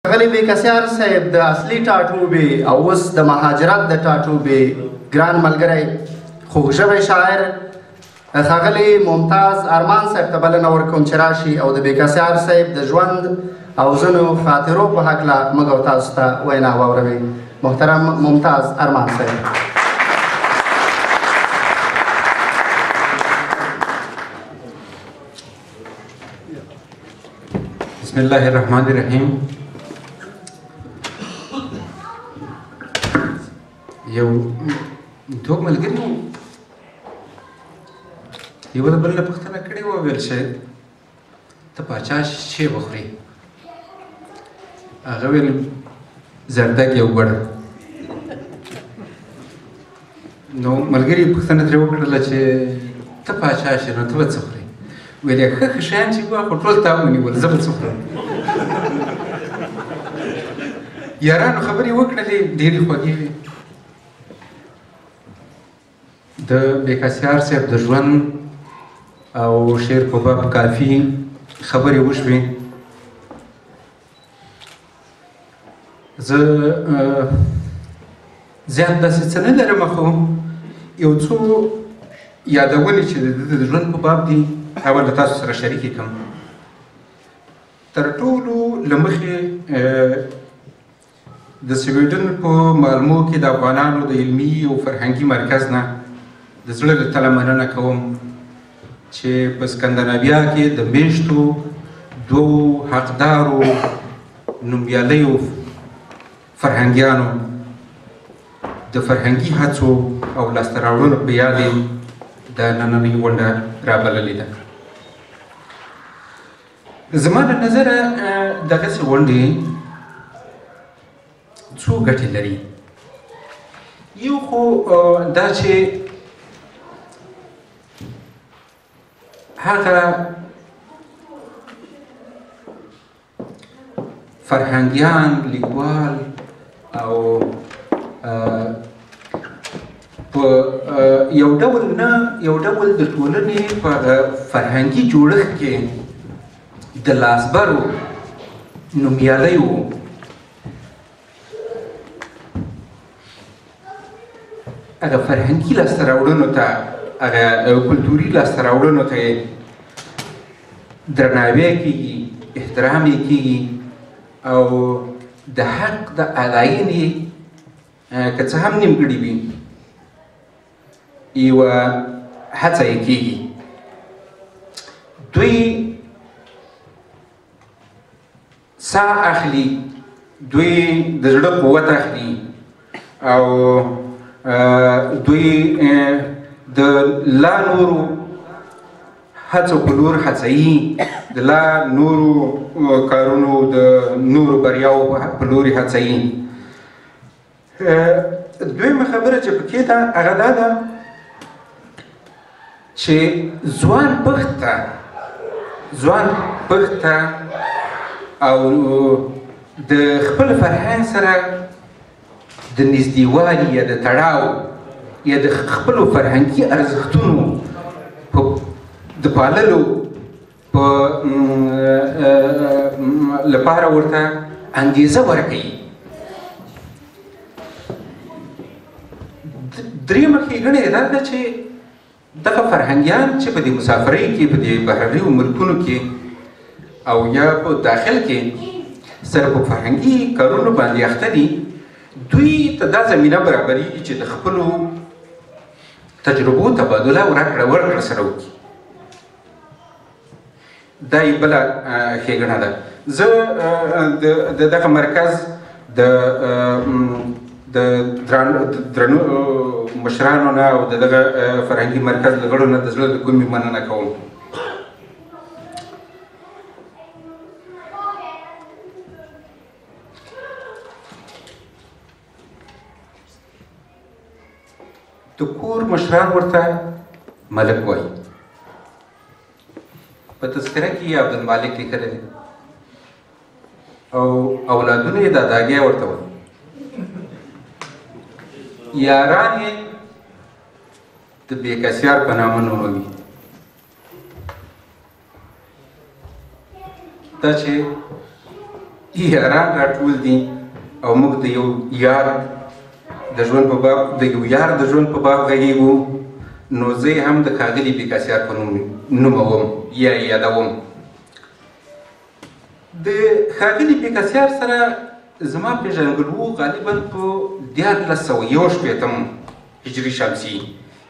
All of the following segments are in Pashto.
ښاغلي بېکسیار صاحب د اصلي ټاټوبې او اوس د مهاجرت د ټاټوبې ګران ملګری خوږ ژبی شاعر ښاغلي ممتاز ارمان صاحب ته بلنه ورکوم چې راشي او د بېکسیار صاحب د ژوند او ځینو خاطرو په هکله موږ او تاسو ته وینا واوروي. محترم ممتاز ارمان صاحب. بسم الله الرحمن الرحیم. یو دوه ملګري وو، یو د بل نه پوښتنه کړې وه، ویل چې ته پاچا شی بخورې؟ هغه ویل زردک یو ګوړ. نو ملګري پوښتنه ترې وکړله چې ته پاچا شې نو ته به څه خورې؟ ویل یې ښه ښه شیان چې وه خو ټول تا ونیول، زه به څه خورم؟ یارانو خبرې وکړلې، ډېرې خوږې وې. د بېکسیار صاحب د ژوند او شعر په باب کافي خبرې وشوې. زه زیات داسې څه نه لرم، خو یو څو یادونې چې د د ژوند په باب دي هغه له تاسو سره شریکې کړم. تر ټولو له مخې د سویډن په مالمو کې د افغانانو د علمي او فرهنګي مرکز نه د زړه له تله مننه کوم چې په سکندناویا کې د میشتو دوو حقدارو نومیالیو فرهنګیانو د فرهنګي هڅو او لاسته راوړنو په یاد یې د نننۍ غونډه رابللې ده. زما له نظره دغسې غونډې څو ګټې لري. یو خو دا چې هغه فرهنګیان، لیکوال او په یو ډول د ټولنې په فرهنګي جوړښت کې د لاسبرو نومیالیو هغه فرهنګي لاسته راوړنو ته، هغه کلتوري لاسته راوړنو ته درناوی کېږي، احترام یې کېږي او د حق د اداینې که څه هم نیمګړې وي یوه هڅه یې کېږي. دوی ساه اخلي، دوی د زړه قوت اخلي او دوی د لا نورو هڅو په لور هڅوي، د لا نورو کارونو، د نورو بریاو په لور هڅوي. دویمه خبره چې پکې ده هغه دا ده چې ځوان پخت ته او د خپل فرهنګ سره د نږدېوالي یا د تړاو یا د خپلو فرهنګي ارزښتونو د پاللو لپاره ورته انګېزه ورکوي. درېیمه ښېګڼه یې دا ده چې دغه فرهنګیان چې په دې مسافرۍ کې په دې بهرنیو ملکونو کې او یا په داخل کې سره په فرهنګي کارونو باندې اخته دي، دوی ته دا زمینه برابرېږي چې د خپلو تجربو تبادله او راکړه ورکړه سره وکړي. دا یې بله ښېګڼه ده. زه د دغه مرکز د درنو مشرانو نه او د دغه فرهنګي مرکز له غړو نه د زړه له کومې مننه کوم. د کور مشران ورته ملک وایي. په تذکره کې یې عبدالمالک لیکلی دی او اولادونه یې داداګۍ ورته وایي. یاران یې د بېکسیار په نامه نوموي. دا چې یاران راټول دي او موږ د یو یار د ژوند په باب غږیږو. نو زه یې هم د ښاغلي بیکاسیار په نوم نوموم یا یادوم. د ښاغلي بیکاسیار سره زما پېژندګلو غالبا په 1461 هجري شمسي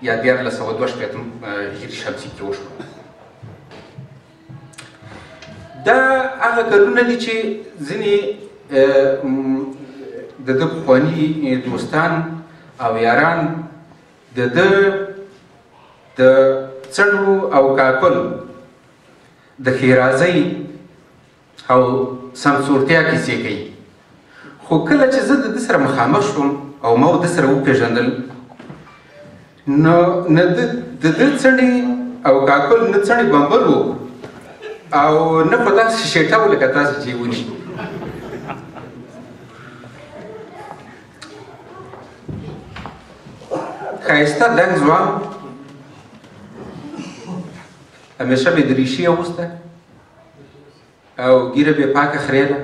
یا 1462 هجري شمسي کې وشوه. دا هغه کلونه دي چې ځینې د ده پخواني دوستان او یاران د ده د څڼو او کاکل د ښېرازۍ او سمسورتیا کیسې کوي. خو کله چې زه د ده سره مخامخ شوم او ما د سره وپېژندل نو نه د ده څڼې او کاکل نه څڼې بمبل و او نه په داسې شیټه و لکه تاسې چې ونی. ښایسته دنګ ځوان، همیشه به دریشي اغوسته او ګیره به پاکه خریله.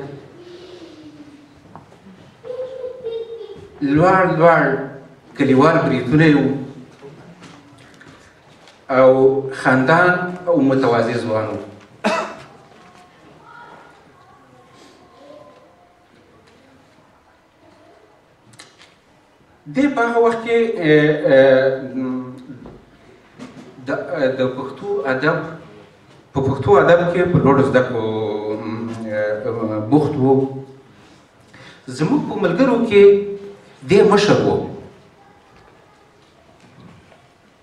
لوړ کلیوال بریتونه یې و او خندان او متواضع ځوان و. دی په هغه وخت کې د پښتو ادب کې په لوړو زده کړو بوخت و. زموږ په ملګرو کې دی مشر و.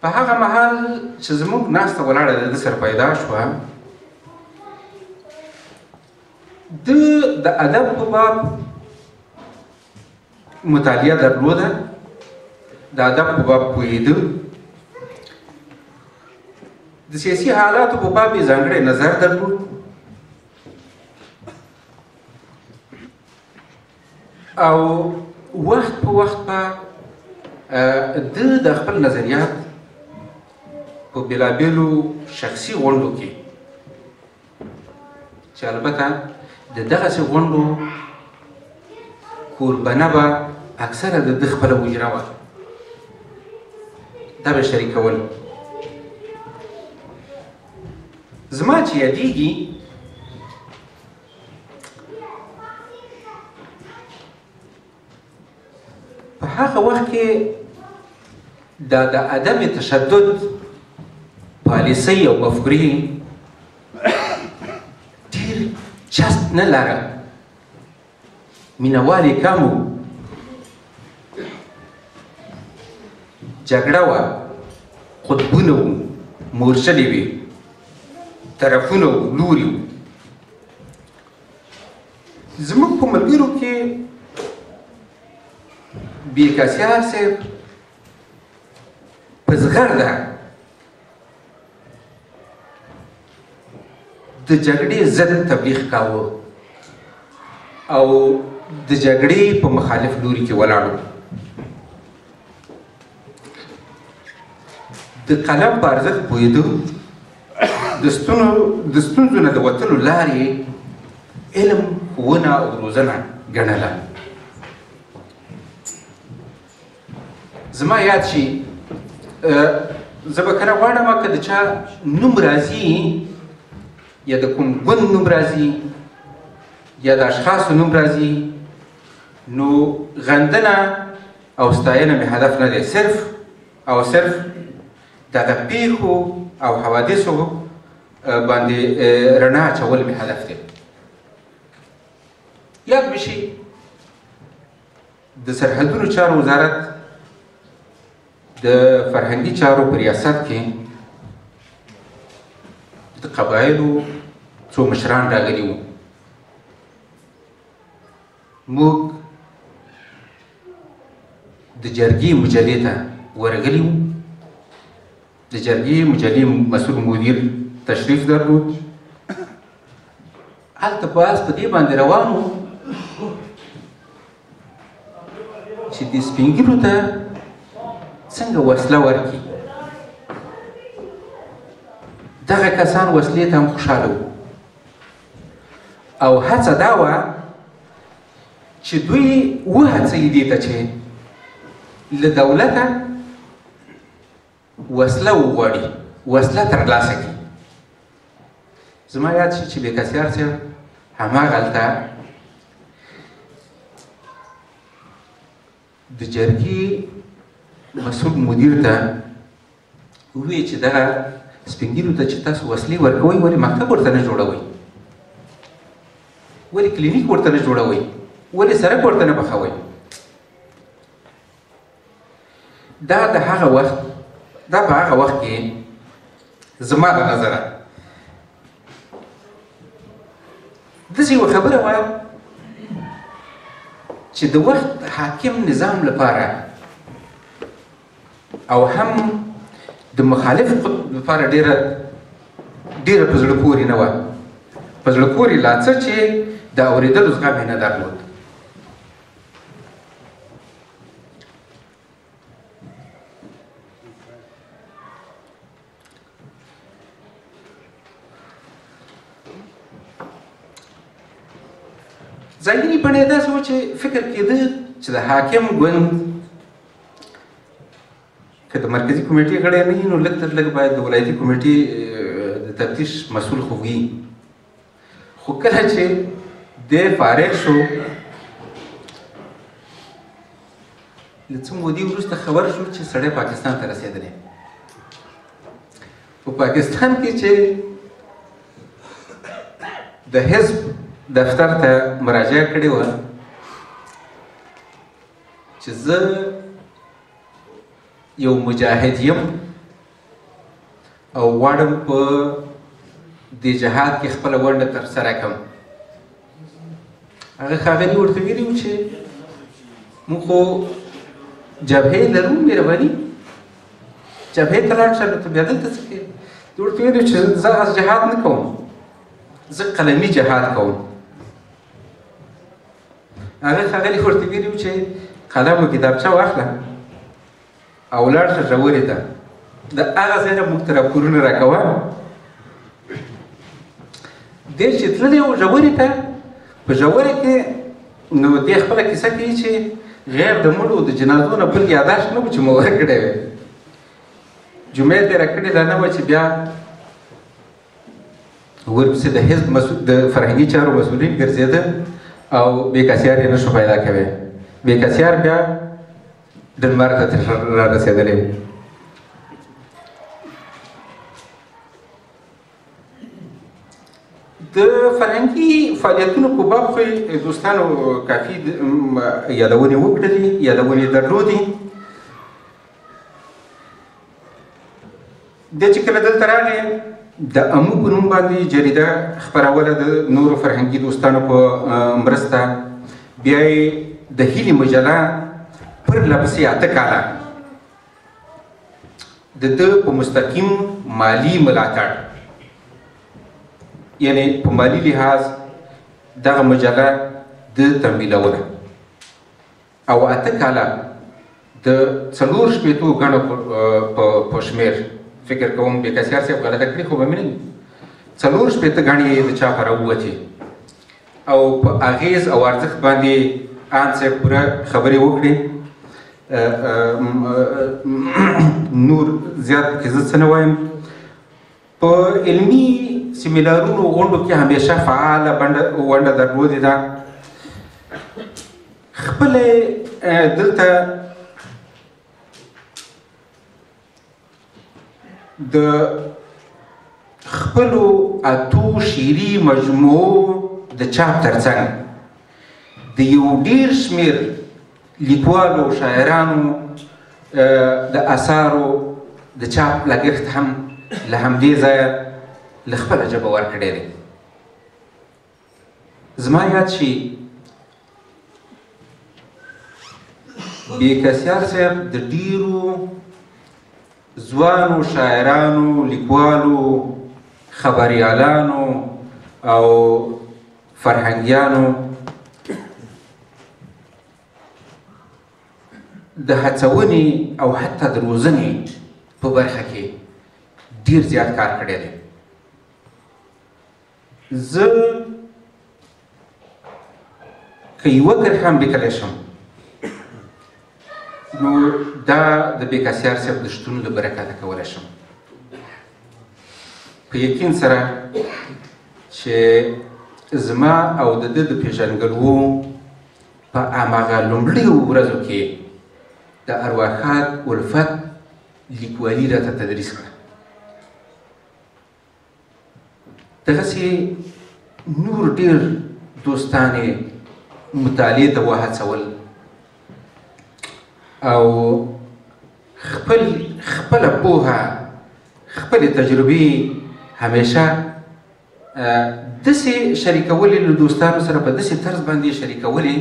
په هغه مهال چې زموږ ناسته ولاړه د ده سره پیدا شوه، د ادب په باب مطالعه درلوده، د ادب په باب پوهېده، د سیاسي حالاتو په باب یې ځانګړی نظر درلود. او وخت په وخت به د خپل نظریات په بېلابېلو شخصي غونډو کې، چې البته د دغسې غونډو کوربنه به اکثره د ده خپله حجره وه، دا به شریکول. زما چې یادېږي په هغه وخت کې دا د عدم تشدد پالیسۍ او مفکورې ډېر چسپ نه لره، مینهوال یې کم و، جګړه وه، قطبونه وو، مورچلې وې، طرفونه وو، لوري وو. زموږ په ملګرو کې بیکاسیار صاحب په زغرده د جګړې ضد تبلیغ کاوه او د جګړې په مخالف لوري کې ولاړ و. د قلم په ارزښت پوهېده، د ستونزو نه د وتلو لارې علم، ښوونه او روزنه ګڼله. زما یاد شي زه به کله غواړم که د چا نوم راځي یا د کوم ګوند نوم راځي یا د اشخاصو نوم راځي نو غندنه او ستاینه مې هدف نه دی، صرف او صرف دغه پیښو او حوادثو باندې رڼا اچول مې هدف دی. یاد مې شي د سرحدونو چارو وزارت د فرهنګي چارو په ریاست کې د قبایلو څو مشران راغلي وو. موږ د جرګې مجلې ته ورغلي وو. د جرګې مجلې مسؤل مدیر تشریف درلود. هلته بحث په دې باندې روان و چې د سپین ږیرو ته څنګه وسله ورکړي. دغه کسان وسلې ته هم خوشحاله وو او هڅه دا وه چې دوی وهڅوي دې ته چې له دولته وسله وغواړي، وسله ترلاسه کړي. زما یاد شي چې بېکسیار صاحب هماغلته د جرګې مسؤل مدیر ته وویل چې دغه سپین ږیرو ته چې تاسو وسلې ورکوئ ولې مکتب ورته نه جوړوئ، ولې کلینیک ورته نه جوړوئ، ولې سړک ورته نه بخوئ. دا په هغه وخت کې زما د نظره داسې یوه خبره وه چې د وخت حاکم نظام لپاره او هم د مخالف قطب لپاره ډېره په زړه پورې نه وه، په زړه پورې لا څه چې د اورېدلو زغم یې نه درلود. ظاهري بڼه یې داسې وه چې فکر کېده چې د حاکم ګوند که د مرکزي کمیټې غړی نه وي نو لږ تر لږ باید د ولایتي کمیټې د تفتیش مسؤل خو وي. خو کله چې دی فارغ شو له څه مودې وروسته خبر شو چې سړی پاکستان ته رسېدلی. په پاکستان کې چې د حزب دفتر ته مراجعه کړې وه چې زه یو مجاهد یم او غواړم په دې جهاد کې خپله ونډه ترسره کړم. هغه ښاغلي ورته ویلي وو چې موږ خو جبهې لرو، مهرباني جبهې ته لاړ شه، نو ته بیا دلته څه کوې؟ ورته ویلي وو چې زه از جهاد نه کوم، زه قلمي جهاد کوم. هغه ښاغلي ورته ویلي وو چې قلم او کتابچه واخله او لاړ شه ژورې ته، د هغه ځای نه موږ ته راپورونه راکوه. دی چې تللی و ژورې ته، په ژورې کې نو دی خپله کیسه کوي چې غیر د مړو د جنازو نه بل یاداشت نه و چې مو ورکړی وی. جمعه یې تېره کړې لا نه وه چې بیا ورپسې د حزب د فرهنګي چارو مسؤلین ګرځېده او بېکسیار یې نشو پیدا کوی. بېکسیار بیا ډنمارک ته را رسېدلی. د فرهنګي فعالیتونو په باب خو دوستانو کافي یادونې وکړلې، یادونې درلودې. دی چې کله دلته راغی د امو په نوم باندې جریده خپروله د نورو فرهنګي دوستانو په مرسته. بیا یې د هیلې مجله پرله پسې 8 کاله د ده په مستقیم مالی ملاتړ، یعنی په مالی لحاظ دغه مجله د تمویلوله او 8 کاله د 4 ګڼو په شمېر، فکر کوم بېکسیار صاحب غلطه کړې خو به مې نه وي، 4 ګڼې د چاپه راووتې او په اغېز او ارزښت باندې ان صاحب پوره خبرې وکړې. نور زیات پکې زه څه نه وایم. په علمي سیمینارونو غونډو کې همیشه فعاله ونډه درلودې ده. خپله دلته د خپلو 8 شعري مجموعو د چاپ ترڅنګ د یو ډېر شمېر لیکوالو شاعرانو د اثارو د چاپ لګښت هم له همدې ځایه له خپله ژبه ورکړی دی. زما یاد شي بېکسیار صاحب د ډېرو ځوانو شاعرانو، لیکوالو، خبریالانو او فرهنګیانو د هڅونې او حتی د روزنې په برخه کې ډېر زیات کار کړی دی. زه که یوه کرښه هم لیکلی شم نو دا د بېکاسیار صاحب د شتون له برکته کولی شم. په یقین سره چې زما او د ده د پېژنګلو په هماغه لومړیو ورځو کې د ارواښاد الفت لیکوالي راته تدریس کړه. دغسې نور ډېر دوستان یې مطالعې ته وهڅول او خپله پوهه خپلې تجربې همیشه داسې شریکولې له دوستانو سره په داسې طرز باندې شریکولې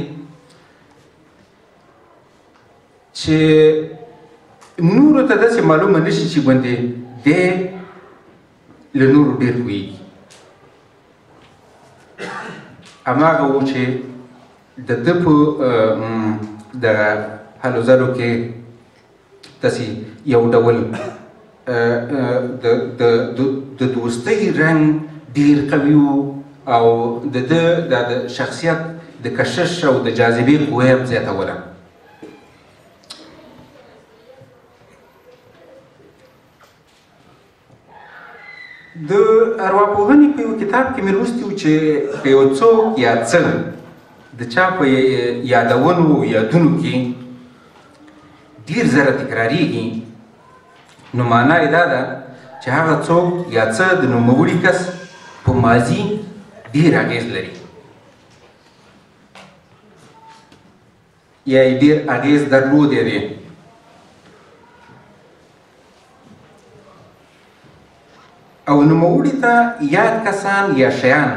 چې نورو ته داسې معلومه نه شي چې ګوندې دی له نورو ډېر پوهېږي. هماغه و چې د ده په دغه هلو ځلو کې داسې یو ډول د دوستۍ رنګ ډېر قوي و او د ده د شخصیت د کشش او د جاذبې قوه یې زیاتوله. د ارواپوهنې په یو کتاب کې مې لوستي وو چې که یو څوک یا څه د چا په یادونو یادونو کې ډېر زره تکراریږي نو معنا یې دا ده چې هغه څوک یا څه د نوموړي کس په ماضي ډېر اغېز لري یا یې ډېر اغېز درلودی دی. او نوموړي ته یاد کسان یا شیان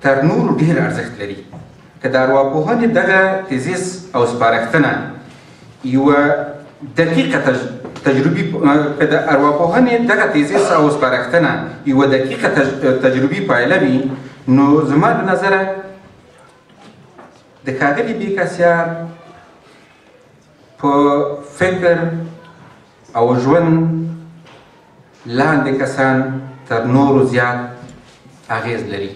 تر نورو ډېر ارزښت لري. که د ارواپوهنې دغه تیزیس او سپارښتنه یوه دقیقه تجربي که د ارواپوهنې دغه تیزیس او سپارښتنه یوه دقیقه تجربي پایله وي نو زما د نظره د ښاغلي بېکاسیار په فکر او ژوند لاندې کسان تر نورو زیات اغېز لري.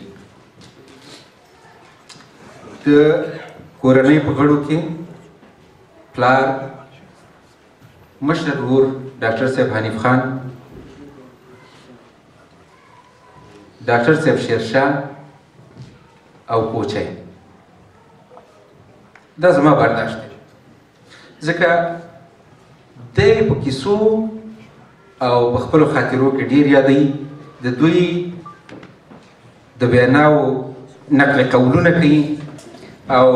د کورنۍ په غړو کې پلار مشر ورور ډاکټر صاحب حنیف خان، ډاکټر صاحب شیرشاه او کوچی. دا زما برداشت دی ځکه دی په کیسو او په خپلو خاطرو کې ډېر یادوي. د دوی د ویناو نقل قولونه کوي او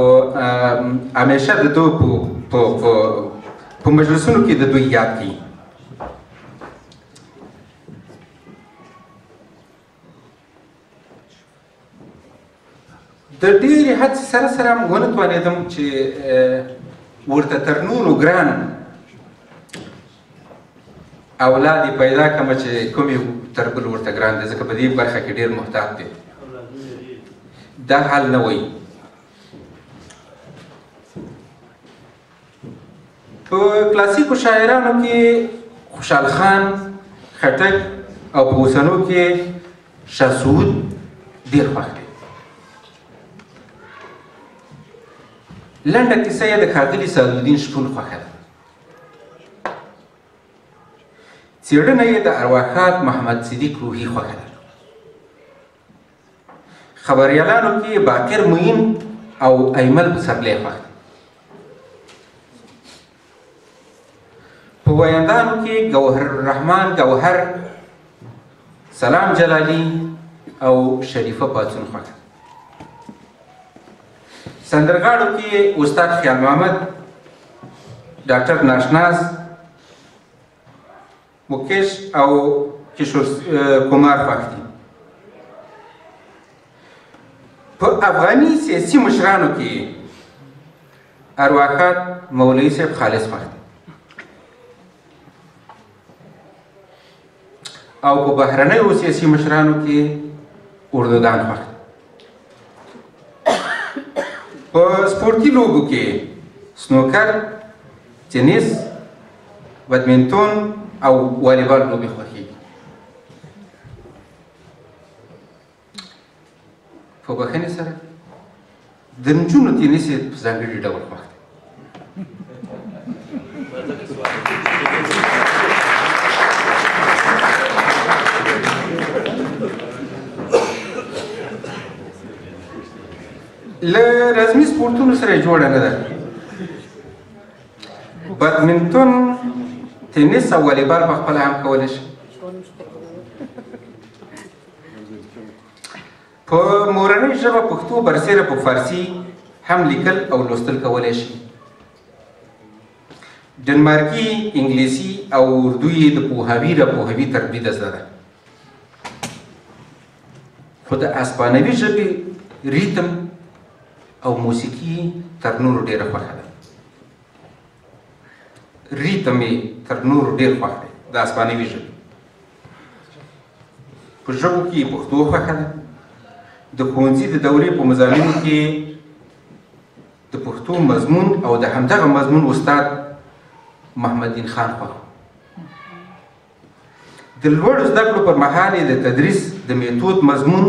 همیشه د دوی په مجلسونو کې د دوی یاد کوي. د ډېرې هڅې سره سره ونه توانېدم چې ورته تر نورو ګران اولاد یې پیدا کړم چې کوم یې تر بل ورته ګران دی ځکه په دې برخه کې ډېر محتاط دی. دا حال نه وایي. په کلاسیکو شاعرانو کې خوشحال خان، خټک او په اوسنو کې شاه سعود ډېر خوښ دی. لنډه کیسه یې د ښاغلي سعدالدین شپون خوښه ده. څېړنه یې د ارواښاد محمد صدیق روحي خوښه ده. خبریالانو کې باقر معین او ایمل پسرلی خوښ ده. په ویندانو کې ګوهر الرحمن ګوهر، سلام جلالي او شریفه پاڅون خوښه ده. سندرغاړو کې استاد خیال محمد، ډاکټر ناشناز، مکیش او کشور کمار خوښ دي. په افغاني سیاسي مشرانو کې ارواښاد مولوي صاحب خالص خوښ دي او په بهرنیو سیاسي مشرانو کې اردوګان خوښ دي. په سپورتي لوبو کې سنوکر، تنیس، بدمنټون او والیبال لوبې خوښېږي. په بښنې سره د نجونو تېنس یې په ځانګړي ډول خوښ دی. له رسمي سپورتونو سره یې جوړه نه ده. بدمنټون، تېنس او والیبال په خپله هم کولی شي. په مورنۍ ژبه پښتو برسېره په فارسي هم لیکل او لوستل کولی شي. ډنمارکي، انګلیسي او اردو یې د پوهاوي راپوهوي تر بریده زده ده. خو د اسپانوي ژبې ریتم او موسیقي تر نورو ډېره خوښه ده. ریتم یې تر نورو ډېر خوښ دی د اسپانوي ژبې. په ژبو کې یې پښتو خوښه ده. د ښوونځي د دورې په مضامینو کې د پښتو مضمون او د همدغه مضمون استاد محمد دین خان خوښ. د لوړو زده کړو پر مهال یې د تدریس د میتود مضمون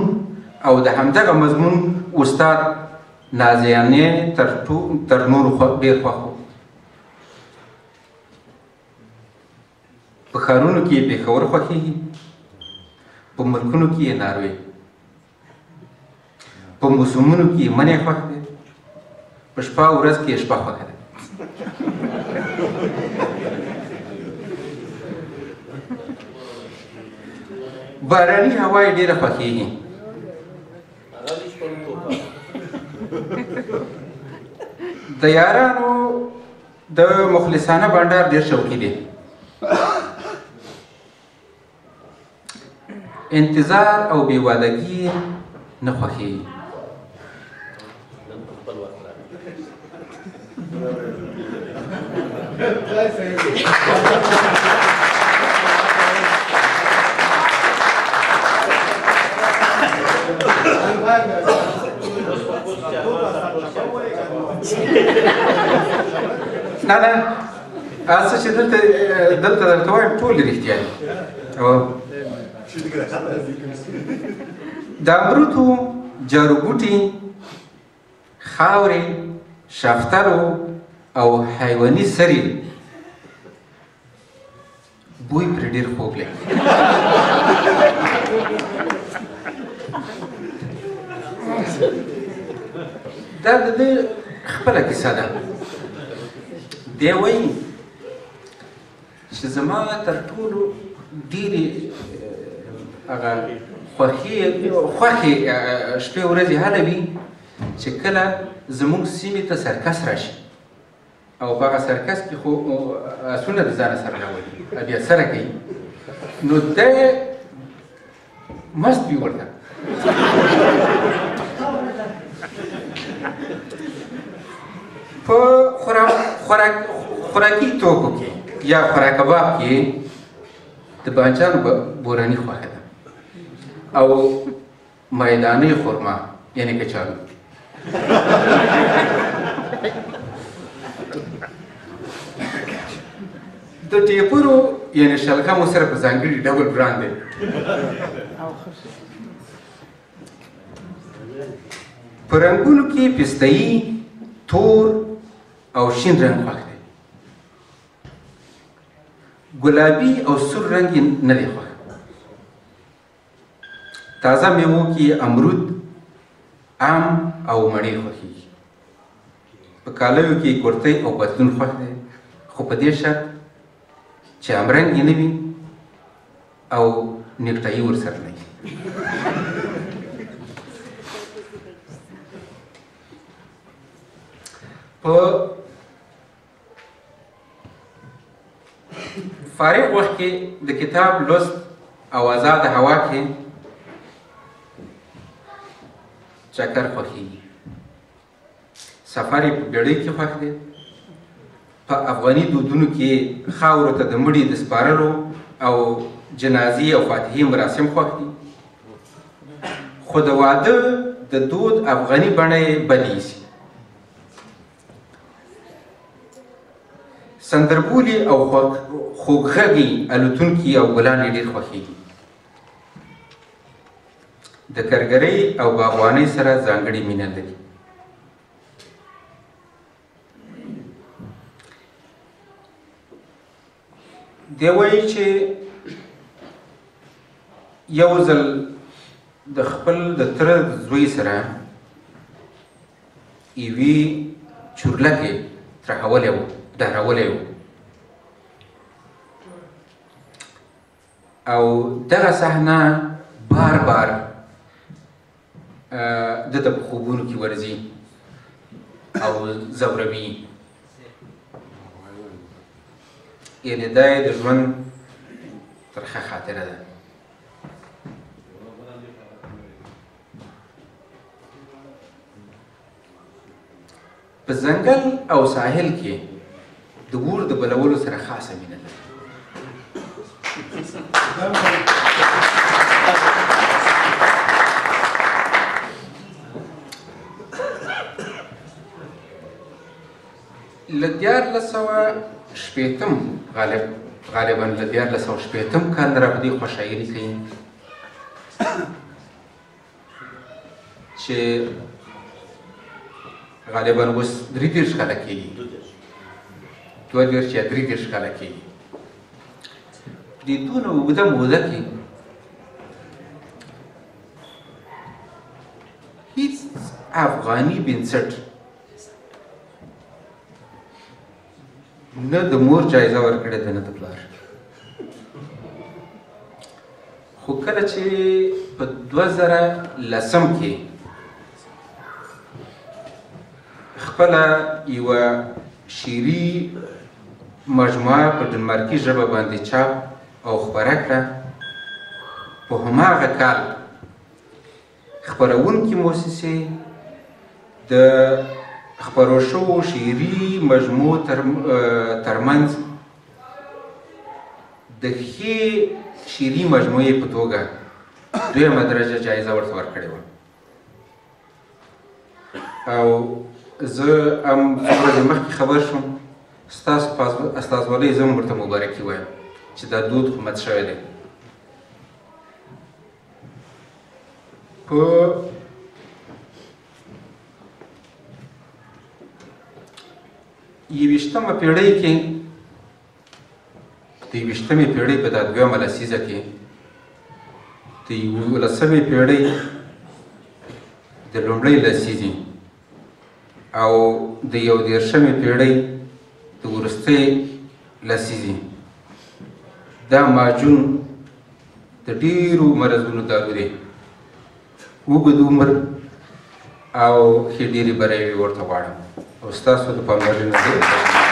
او د همدغه مضمون استاد نازیانې تر نورو ډېر خوښ و. په ښارونو کې یې پېښور خوښېږي، په ملکونو کې یې ناروې، په موسمونو کې یې منی خوښ دی، په شپه او ورځ کې یې شپه خوښه ده. باراني هوا یې ډېره خوښېږي. د یارانو د مخلصانه بانډار ډېر شوقي دی. انتظار او بېوادګي نه خوښېږي. نه نه هسه چې دلته درته وایم ټول رښتیا دي. د امرودو، جاروبوټي، خاورې، شفترو او حیواني سرې بوی پرې ډېر خوږ لګي. دا د دې خپله کیسه ده. دی وایي چې زما تر ټولو ډېرې هغه خوښې شپې ورځې هله وي چې کله زموږ سیمې ته سرکس راشي او په هغه سرکس کې خو اسونه د ځانه سره راولي بیا سره کوي، نو دی مست وي ورته. په خوراکي توکو کې یا خوراک کباب کې د بانجانو بوراني خوښه ده او میداني خرما یعنی کچالو. د ټیپرو یعنی شلغمو سره په ځانګړي ډول بران دی. په رنګونو کې پسته‌ایي، تور او شین رنګ خوښ دی. ګلابي او سور رنګ یې نه دی خوښ. تازه میوو کې امرود، ام او مڼې خوښېږي. په کالیو کې کورتۍ او پتلون خوښ دی، خو په دې شرط چې امرنګ یې نه وي او نیکټایي ورسره نه وي. په فارغ وخت کې د کتاب لوست او آزاده هوا کې چکر خوښېږي. سفر یې په بیړۍ کې خوښ دی. په افغاني دودونو کې خاورو ته د مړي د سپارلو او جنازې او فاتحې مراسم خوښ دي. خو د واده د دود افغاني بڼه یې بلې ایسي. سندربولي او خوږغږي الوتونکي او ګلان یې ډېر خوښېږي. د کارګرۍ او باغوانۍ سره ځانګړې مینه لري. دی وایي چې یو ځل د خپل د تره زوی سره یوې چورلکې ترهولی و ډهرولی و او دغه صحنه بار بار ده ته په خوبونو کې ورځي او ځوروي یعنې دا یې د ژوند ترخه خاطره ده په ځنګل او ساحل کې د اور د بلولو سره خاصه مینه لري له 1400 غالبا له 1400 کال را په دې خوشايري کوي چې غالبا اوس 33 کاله کېږي 32 یا 33 کاله کېږي په دې دونه اوږده موده کې هیڅ افغاني بنسټ نه د مور جایزه ورکړې ده نه د پلار خو کله چې په 2010 کې خپله یوه شعري مجموعه په ډنمارکي ژبه باندې چاپ او خپره کړه په هماغه کال خپرونکي مؤسسې د خپرو شوو شعري مجموعو ترمنځ د ښې شعري مجموعې په توګه 2مه درجه جایزه ورته ورکړې وه او زه هم څو ورځې مخکې خبر شوم ستاسو په استازولۍ زه هم ورته مبارکي وایم چې دا دود خو مات شوی دی په 21مه پیړۍ کې د 21مې پیړۍ په دا 2مه لسیزه کې د 19مې پیړۍ د لومړۍ لسیزې او د 21مې پیړۍ د وروستۍ لسیزې دا ماجون د ډیرو مرضونو دارو دی اوږد عمر او ښې ډېرې بریاوې ورته غواړم او ستاسو د پاملرنې